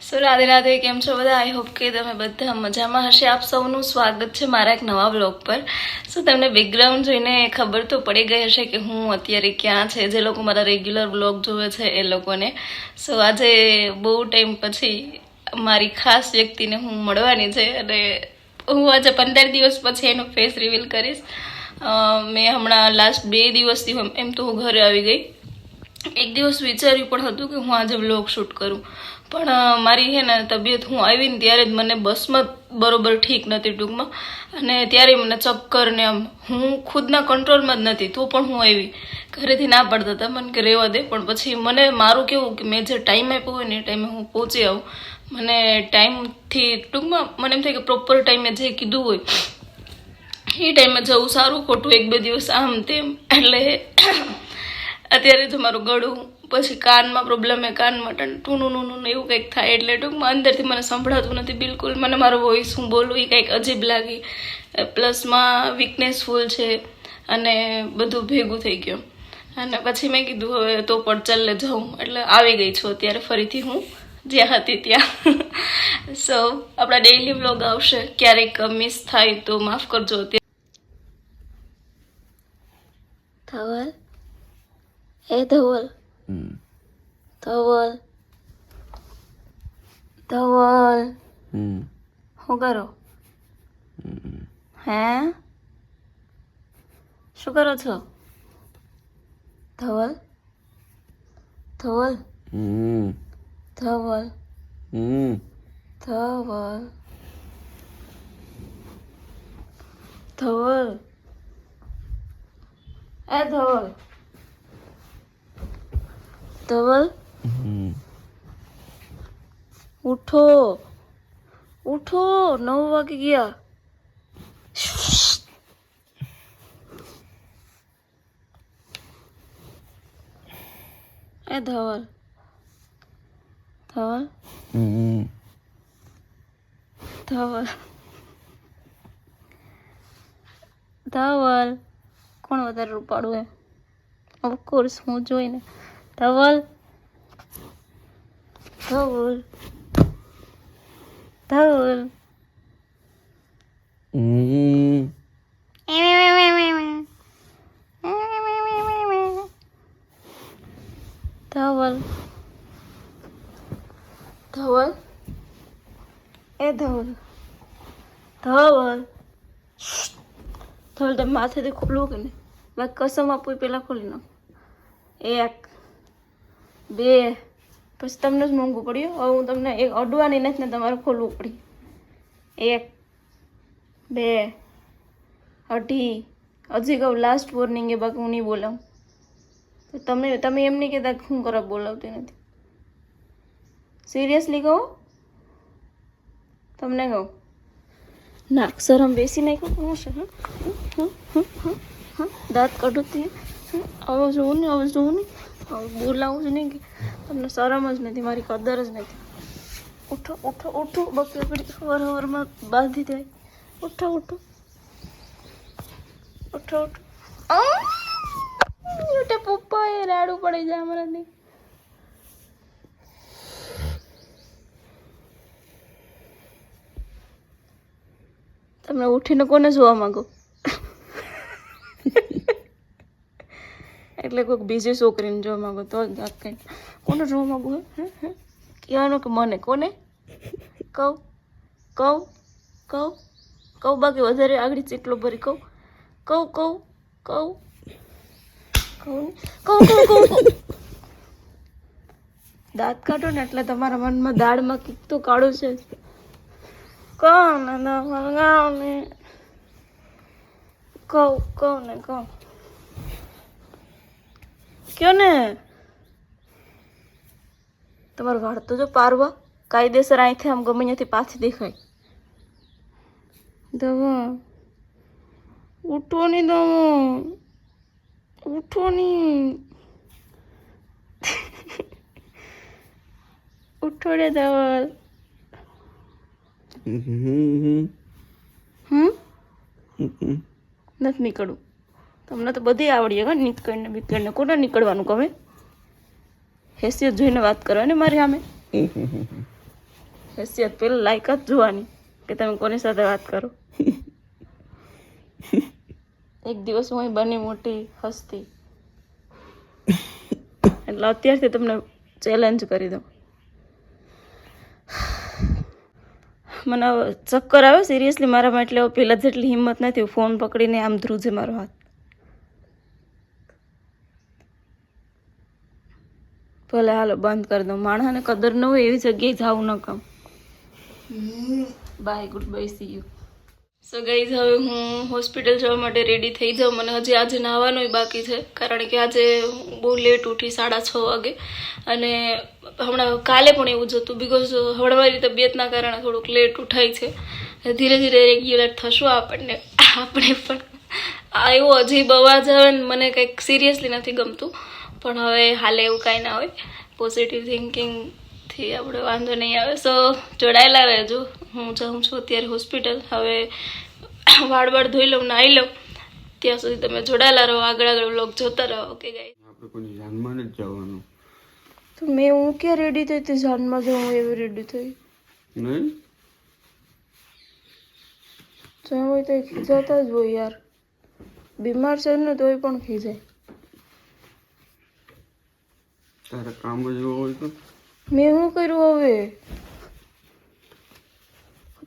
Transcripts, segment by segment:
સો રાધે રાધે, કેમ છો બધા? આઈ હોપ કે તમે બધા મજામાં હશે. આપ સૌનું સ્વાગત છે મારા એક નવા બ્લોગ પર. સો તમને બેકગ્રાઉન્ડ જોઈને ખબર તો પડી ગઈ હશે કે હું અત્યારે ક્યાં છે. જે લોકો મારા રેગ્યુલર બ્લોગ જોવે છે એ લોકોને. સો આજે બહુ ટાઈમ પછી મારી ખાસ વ્યક્તિને હું મળવાની છે અને હું આજે 15 દિવસ પછી એનો ફેસ રિવીલ કરીશ. મેં હમણાં લાસ્ટ 2 દિવસથી એમ તો હું ઘરે આવી ગઈ. એક દિવસ વિચાર્યું પણ હતું કે હું આજે વ્લોગ શૂટ કરું, પણ મારી છે ને તબિયત, હું આવી ને ત્યારે જ મને બસમાં બરોબર ઠીક નથી ટૂંકમાં, અને ત્યારે મને ચક્કર ને આમ હું ખુદના કંટ્રોલમાં જ નથી. તો પણ હું આવી, ઘરેથી ના પાડતા હતા મને કે રહેવા દે, પણ પછી મને મારું કેવું કે મેં જે ટાઈમ આપ્યો હોય ને એ ટાઈમે હું પહોંચી આવું. મને ટાઈમથી ટૂંકમાં મને એમ થાય કે પ્રોપર ટાઈમે જે કીધું હોય એ ટાઈમે જવું સારું, ખોટું 1-2 દિવસ આમ તેમ. એટલે અત્યારે જો મારું ગળું, પછી કાનમાં પ્રોબ્લેમ, કાનમાં ટૂનું નૂનું એવું કંઈક થાય, એટલે ટૂંકમાં અંદરથી મને સંભળાતું નથી બિલકુલ. મને મારો વોઇસ, હું બોલું એ કંઈક અજીબ લાગી, પ્લસમાં વીકનેસ ફૂલ છે અને બધું ભેગું થઈ ગયું. અને પછી મેં કીધું હવે તો પણ ચાલે જાઉં, એટલે આવી ગઈ છું અત્યારે ફરીથી હું જ્યાં હતી ત્યાં. સો આપણા ડેઇલી વ્લોગ આવશે, ક્યારેક મિસ થાય તો માફ કરજો. ધવલ, એ ધવલ, ધવલ, ધવલ, શું કરો? હે, શું કરો છો? ધવલ, ધવલ, ધવલ, ધવલ, ધવલ, એ ધવલ, ધવલ, ઉઠો, ઉઠો, 9 વાગી ગયા. એ ધવલ, ધવલ, ધવલ, ધવલ. કોણ વધારે રૂપાળું હે? ઓફકોર્સ હું જોઈને. ધવલ, ધવલ, ધવલ, ધવલ, ધવલ, એ ધવલ, ધવલ, ધવલ. તમે માથેથી ખોલવું કે નહીં? બાકી કસમ આપું એ પહેલાં ખોલી નાખો. 1, 2, પછી તમને જ મોંઘું પડ્યું. હવે હું તમને એક અડવાની નથી ને, તમારે ખોલવું પડી. 1, 2, અઢી. હજી કહું લાસ્ટ વોર્નિંગ એ, બાકી હું નહીં બોલાવું. તમે એમ નહીં કહેતા કે હું ખરાબ બોલાવતી નથી. સિરિયસલી કહું, તમને કહું. નાક શરમ બેસી નાખ્યું શું છે? દાંત કાઢું, હવે જોવું ને, હવે જોવું ને, હવે બોલાવું જ નહીં કે તમને શરમ જ નથી, મારી કદર જ નથી. ઉઠો, ઉઠો, ઉઠો, બકરી પડી સવારમાં બાંધી દે. ઉઠો, ઉઠો, ઉઠો, ઉઠો. પપ્પા એ રાડું પડી જાય અમારાથી. તમે ઉઠીને કોને જોવા માંગો? એટલે કોઈક બીજી છોકરીને જોવા માંગો તો જ દાંત કાઢ. કોને જોવા માંગુ? હે, કહેવાનું કે મને કોને કહું, કહું, કહું, કહું, બાકી વધારે આગળ ચીટલો ભરી કહું, કહું, કહું, કહું, કહું, કહું, કહું, કહું, કહું. દાંત કાઢો ને એટલે તમારા મનમાં દાળમાં કંઈક તો કાળું છે. કહું ને ને કહું, કહું ને કહું, કયો ને. તમારું વાળ તો જો પારવા કાયદેસર અહીંથી આમ ગમે ત્યાંથી પાછી દેખાય. દવા ઉઠો નહીં, દવા ઉઠો નહીં, ઉઠો રે ધવલ. નથી નીકળવું. તમને તો બધી આવડીએ કે નીકળને બીકળને. કોને નીકળવાનું ગમે? હેસિયત જોઈને વાત કરવાની મારી સામે. હેસિયત પેલું લાયકાત જોવાની કે તમે કોની સાથે વાત કરો. એક દિવસ હું બની મોટી હસ્તી એટલે અત્યારથી તમને ચેલેન્જ કરી દઉં. મને ચક્કર આવે સિરિયસલી મારામાં, એટલે પહેલાં જેટલી હિંમત નથી. ફોન પકડીને આમ ધ્રુજે મારો હાથ. ભલે હાલો બંધ કરી દઉં. માણસને કદર ન હોય એવી જગ્યાએ જાવું ન કમ. Bye, good bye, see you. So guys, હવે હું હોસ્પિટલ જવા માટે રેડી થઈ જાઉં. મને હજી આજે નહાવાનું બાકી છે, કારણ કે આજે બહુ લેટ ઉઠી 6:30 વાગે. અને હમણાં કાલે પણ એવું જ હતું, બિકોઝ હળવારી તબિયતના કારણે થોડુંક લેટ ઉઠાય છે. ધીરે ધીરે રેગ્યુલર થશું આપણે પણ. આ એવું અજીબ અવાજ આવે ને, મને કંઈક સિરિયસલી નથી ગમતું, પણ હવે હાલે એવું કાંઈ ના હોય. પોઝિટિવ થિંકિંગથી આપણે વાંધો નહીં આવે. સો જોડાયેલા રહેજો. હું જાઉં છું અત્યારે હોસ્પિટલ. હવે વાળ ધોઈ લઉં, નાહી લઉં. ત્યાં સુધી તમે જોડાયેલા રહો, આગળ વ્લોગ જોતા રહો. ઓકે ગાઈસ, આપણે કોઈ જાનમાં જ જવાનું. તો હું ક્યાં રેડી થઈ હતી? જાનમાં જાઉં એવી રેડી થઈ નહીં? જ્યાં હોય તો ખીજાતા જ હોય યાર. બીમાર છે ને તોય પણ ખીજાય. તારે કામ જ એવું હોય તો મેં શું કર્યું હવે?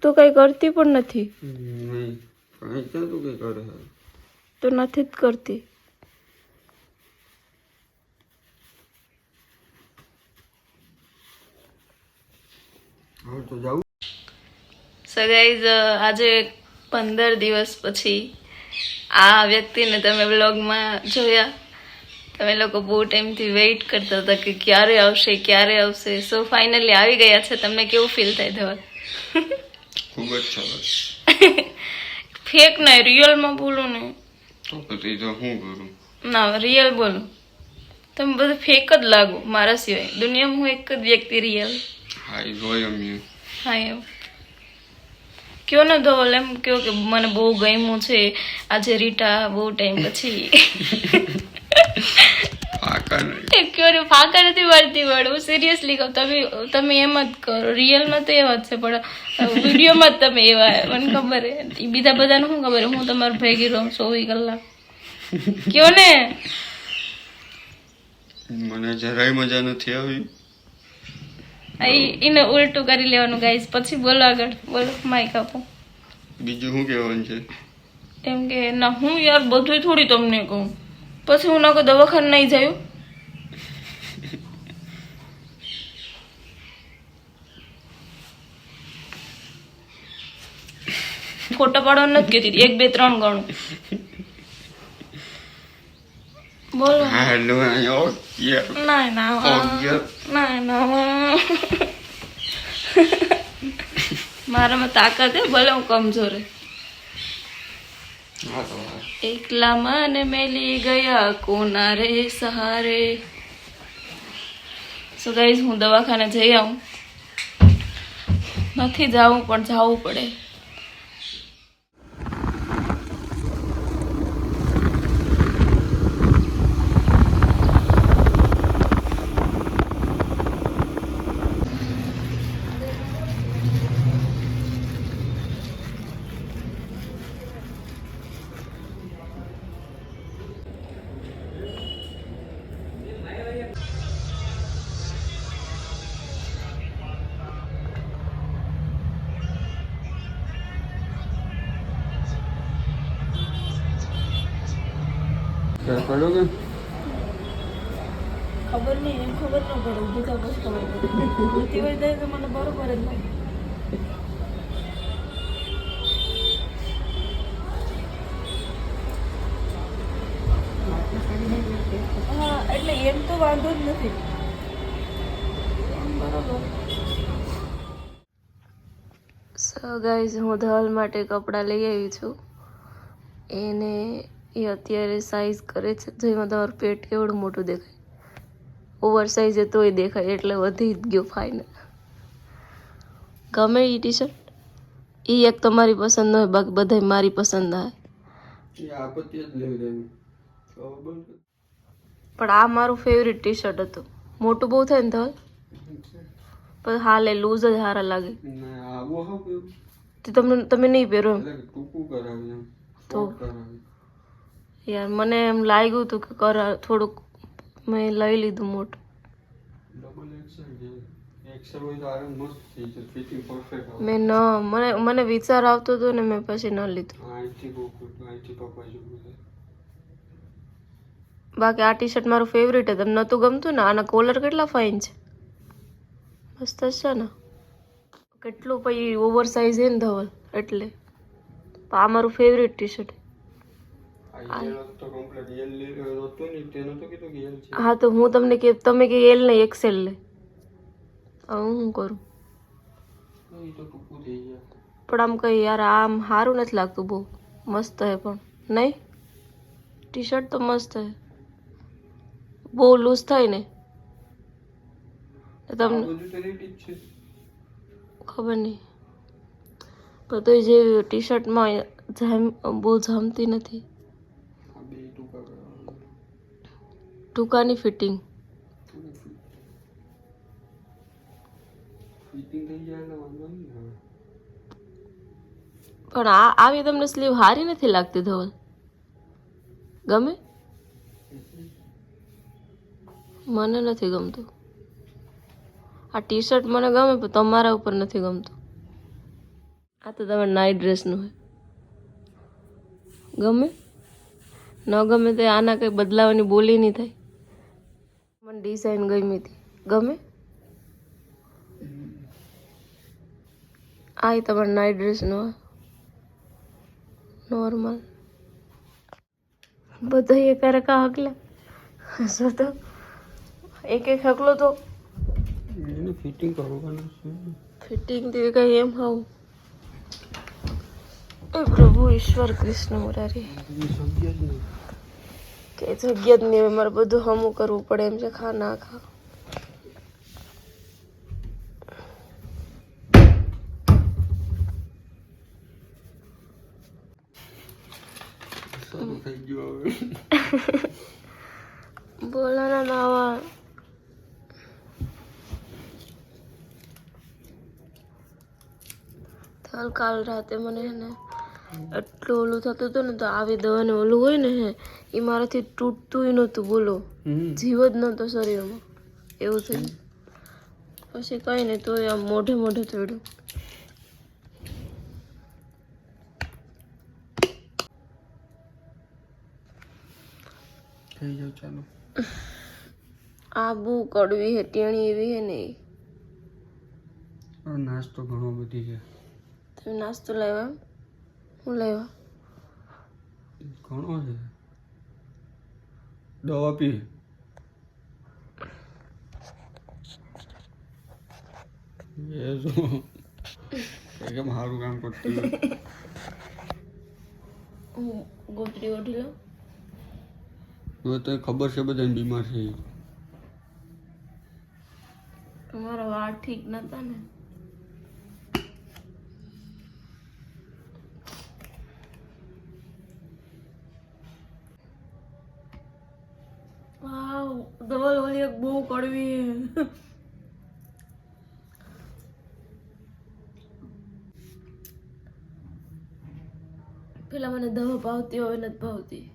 તો કઈ કરતી પણ નથી. નહીં, કાંઈ ક્યાં તું કંઈ કરે છે? તો નથી જ કરતી. હવે તો જાવું. સો ગાઈઝ, આજે 15 દિવસ પછી આ વ્યક્તિને તમે વ્લોગમાં જોયા. તમે લોકો બહુ ટાઈમથી વેઇટ કરતા હતા કે ક્યારે આવશે. સો ફાઇનલી આવી ગયા છે. તમને કેવું ફીલ થાય ધવલ? ખૂબ જ સરસ. ફેક નહીં, રિયલમાં બોલો ને. તો પછી તો શું કરું? ના, રિયલ બોલો. તમે બધું ફેક જ લાગો મારા સિવાય. દુનિયામાં હું એક જ વ્યક્તિ રિયલ. હા, એ જોઈ અમે. હા, એમ કયો ને ધવલ, એમ કયો કે મને બહુ ગમ્યું છે આજે રીટા બહુ ટાઈમ પછી. પાકા નહીં. કયો ને, ફાકા નથી મારતી વાળું. સિરિયસલી કહું, તમે એમ જ કરો. રિયલમાં તો એવા જ છે, પણ વિડીયોમાં જ તમે એવા. મને ખબર હે. બીજા બધાને શું ખબર? હું તમારું ભેગી રહું 24 કલાક. કયો ને. મને જરાય મજા નથી આવી. એને ઉલટું કરી લેવાનું ગાઈસ. પછી બોલો આગળ, બોલો. માઈક આપો. બીજું શું કહેવાનું છે? એમ કે ના, હું યાર બધું થોડી તમને કહું. પછી હું ના કોઈ દવાખાને નહીં જાયું. ફોટો પાડવાનું નથી કહેતી, 1 2 3 ગણું. બોલો. હાલો, ના. મારામાં તાકાત હે, ભલે હું કમજોર હે. એકલા મને મેલી ગયા કોના રે સહારે. સો ગાઈઝ, હું દવાખાને જઈ આવું. નથી જાવું પણ જવું પડે. ક્યાં પડ્યો કે? ખબર નહીં, એમ ખબર ન પડે. બીજા બસ ખબર પડે. ઉલટી વળી જાય તો મને બરોબર જ લાગે. હા, એટલે એમ તો વાંધો જ નથી. બરોબર. સો ગાઈઝ, હું ધવલ માટે કપડાં લઈ આવી છું. એને એ અત્યારે સાઈઝ કરે છે. જેમાં તમારું પેટ કેવડું મોટું દેખાય. ઓવર સાઈઝ તોય દેખાય, એટલે વધી જ ગયો ફાઇનલ. ગમે એ ટી શર્ટ? એ એક તમારી પસંદ ન હોય, બાકી બધા મારી પસંદ આવે. આપત્તિ જ લેવી રહી. પણ આ મારું ફેવરિટ ટી શર્ટ હતું. મોટું બહુ થાય ને ધવલ. પણ હાલે લૂઝ જ સારા લાગે. ના આવું હા કેવું તે તમે નહીં પહેરો એમ. એટલે ટૂંકું કરાવી એમ તો શોર્ટ કરાવી. યાર મને એમ લાગ્યું હતું કે થોડુંક મેં લઈ લીધું મોટું. ડબલ એક્સેલ છે. એક્સેલ હોય તો આરામ મસ્ત થઈ જાય, ફિટિંગ પરફેક્ટ આવે. મેં મને વિચાર આવતો હતો ને મેં પછી ન લીધું. અહીંથી બહુ ખોટું, અહીંથી પપ્પા જેવું છે. બાકી આ ટી શર્ટ મારું ફેવરેટ છે. તમને નહોતું ગમતું ને? આના કોલર કેટલા ફાઇન છે, મસ્ત છે ને. કેટલું પછી ઓવર સાઇઝ છે ને ધવલ, એટલે આ મારું ફેવરેટ ટી શર્ટ. આ એલ તો કમ્પ્લીટ એલ હતું ને, તેનો તો કીધું કે એલ છે. હા તો હું તમને કે તમે કે એલ નહીં એક્સેલ લે. હવે હું શું કરું? એ તો ટૂંકું થઈ ગયા. પણ આમ કઈ યાર આમ સારું નથી લાગતું. બહુ મસ્ત હે પણ નહીં, ટી શર્ટ તો મસ્ત હે. બહુ લૂઝ થાય ને તો તમને બધું તો રેડી જ છે. ખબર નહીં, પણ તો જે ટી શર્ટમાં બહુ જામતી નથી. આ બે ટૂંકા કરાવવાના. ટૂંકાની ફિટિંગ ફિટિંગ થઈ જાય એટલે વાંધો નહીં આવે. પણ આવી તમને સ્લીવ સારી નથી લાગતી ધવલ? ગમે? મને નથી ગમતું. આ ટી શર્ટ મને ગમે પણ તમારા ઉપર નથી ગમતું. આ તો તમારા નાઇટ ડ્રેસનું હોય. ગમે ન ગમે તો આના કંઈ બદલાવાની બોલી નહીં થાય. મને ડિઝાઇન ગમી હતી. ગમે? આ તમારા નાઇટ ડ્રેસનો નોર્મલ. બધા એ ક્યારેક હકલા જો તો એક હકલો તો એને ફિટિંગ કરવાનું છે. ફિટિંગ થી કઈ એમ આવું. એ પ્રભુ ઈશ્વર કૃષ્ણ મુરારી જગ્યા જ નહીં. કે જગ્યા જ નહીં હોય. મારે બધું હમું કરવું પડે એમ છે. ખા ના ખા સારું થઈ ગયું હવે. બોલાના નાવા. કાલ રાતે મને હે ને એટલું ઓલું થતું હતું ને, તો આવી દવાને ઓલું હોય ને હે એ મારાથી તૂટતું નહોતું. બોલો, જીવ જ નહોતો શરીરમાં. એવું થયું. પછી કઈ નહીં, તો આમ મોઢે થોડું. થઈ જાવ ચાલો. આ બહુ કડવી હે, ટેણી એવી હે ને. નાસ્તો ઘણો બધી છે. તમે નાસ્તો લાવ્યા? હું લાવ્યા? ઘણો છે. દવા પી. એ જો એકદમ સારું કામ કરતી હોય. હું ગોતરી ઓઢી લઉં. હવે તો ખબર છે બધાને બીમાર છે. તમારા વાળ ઠીક નતા ને? વાવ, ધવલ ઓલી એક બહુ કડવી. પેલા મને દવા ભાવતી હવે નથી ભાવતી.